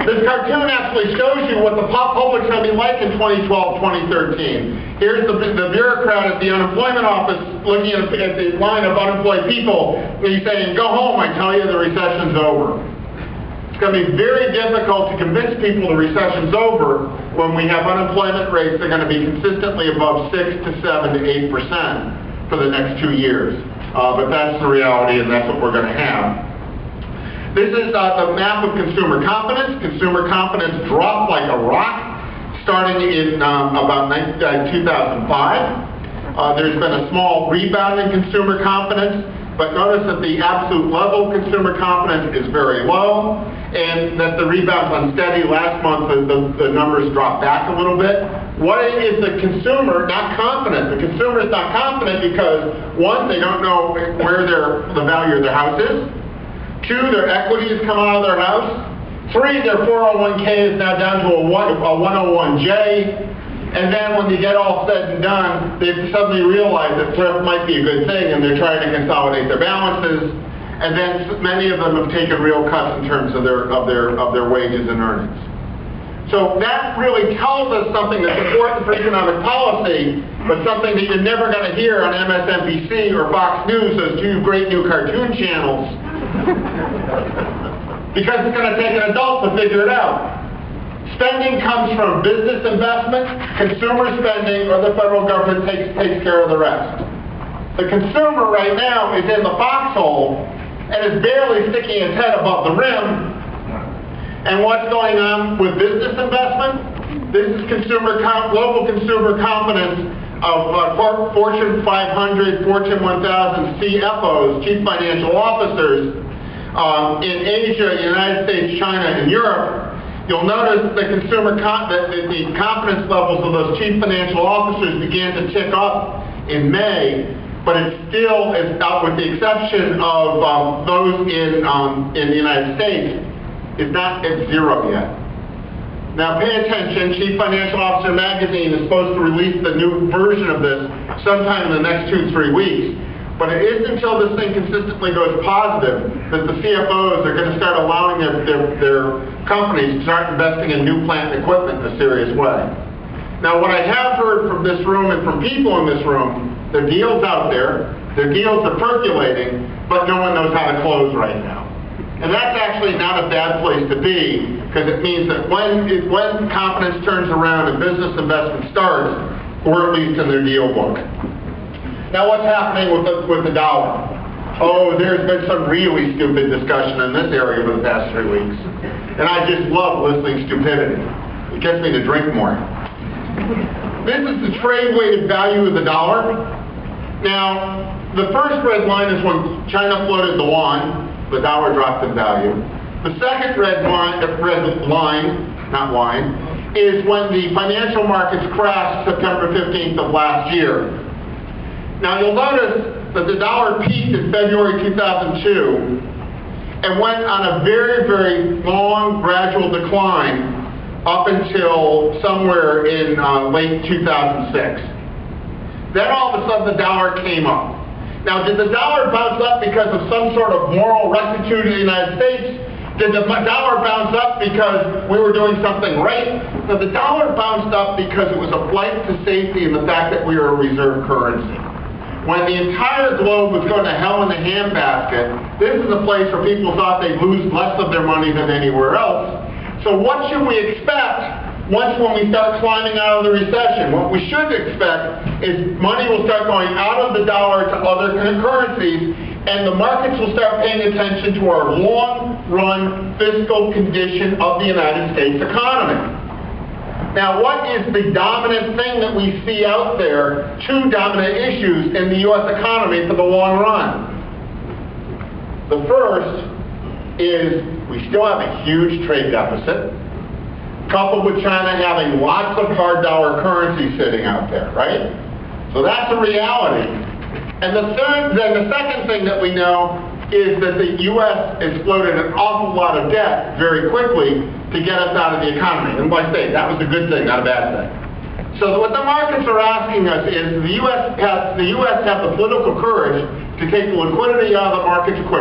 This cartoon actually shows you what the public's going to be like in 2012, 2013. Here's the bureaucrat at the unemployment office looking at the line of unemployed people, and he's saying, go home, I tell you, the recession's over. It's going to be very difficult to convince people the recession's over when we have unemployment rates that are going to be consistently above 6 to 7 to 8% for the next 2 years. But that's the reality, and that's what we're going to have. This is the map of consumer confidence. Consumer confidence dropped like a rock starting in about 2005. There's been a small rebound in consumer confidence, but notice that the absolute level of consumer confidence is very low, and that the rebound's unsteady. Last month, the numbers dropped back a little bit. Why is the consumer not confident? The consumer is not confident because, one, they don't know where the value of their house is. 2, their equity has come out of their house. 3, their 401k is now down to a 101J. And then when you get all said and done, they suddenly realize that thrift might be a good thing, and they're trying to consolidate their balances. And then many of them have taken real cuts in terms of their wages and earnings. So that really tells us something that's important for economic policy, but something that you're never going to hear on MSNBC or Fox News, those 2 great new cartoon channels, because it's going to take an adult to figure it out. Spending comes from business investment, consumer spending, or the federal government takes care of the rest. The consumer right now is in the foxhole and is barely sticking its head above the rim. And what's going on with business investment? This is global consumer confidence of Fortune 500, Fortune 1000 CFOs, Chief Financial Officers, in Asia, United States, China, and Europe. You'll notice the the confidence levels of those Chief Financial Officers began to tick up in May, but it still is out, with the exception of those in the United States, is not at 0 yet. Now pay attention, Chief Financial Officer Magazine is supposed to release the new version of this sometime in the next 2-3 weeks. But it isn't until this thing consistently goes positive that the CFOs are going to start allowing their companies to start investing in new plant and equipment in a serious way. Now what I have heard from this room and from people in this room, there are deals out there, their deals are percolating, but no one knows how to close right now. And that's actually not a bad place to be, because it means that when confidence turns around and business investment starts, we're at least in their deal book. Now what's happening with the dollar? Oh, there's been some really stupid discussion in this area for the past 3 weeks. And I just love listening to stupidity. It gets me to drink more. This is the trade-weighted value of the dollar. Now, the first red line is when China floated the yuan. The dollar dropped in value. The second red line, not wine, is when the financial markets crashed September 15th of last year. Now you'll notice that the dollar peaked in February 2002 and went on a very, very long, gradual decline up until somewhere in late 2006. Then all of a sudden the dollar came up. Now, did the dollar bounce up because of some sort of moral rectitude in the United States? Did the dollar bounce up because we were doing something right? No, the dollar bounced up because it was a flight to safety in the fact that we were a reserve currency. When the entire globe was going to hell in a handbasket, this is a place where people thought they'd lose less of their money than anywhere else. So what should we expect when we start climbing out of the recession? What we should expect is money will start going out of the dollar to other currencies, and the markets will start paying attention to our long-run fiscal condition of the United States economy. Now, what is the dominant thing that we see out there, 2 dominant issues in the U.S. economy for the long run? The first is we still have a huge trade deficit, coupled with China having lots of hard dollar currency sitting out there, right? So that's a reality. And the second thing that we know is that the U.S. exploded an awful lot of debt very quickly to get us out of the economy. And like I say, that was a good thing, not a bad thing. So what the markets are asking us is, the U.S. have the political courage to take the liquidity out of the markets quickly.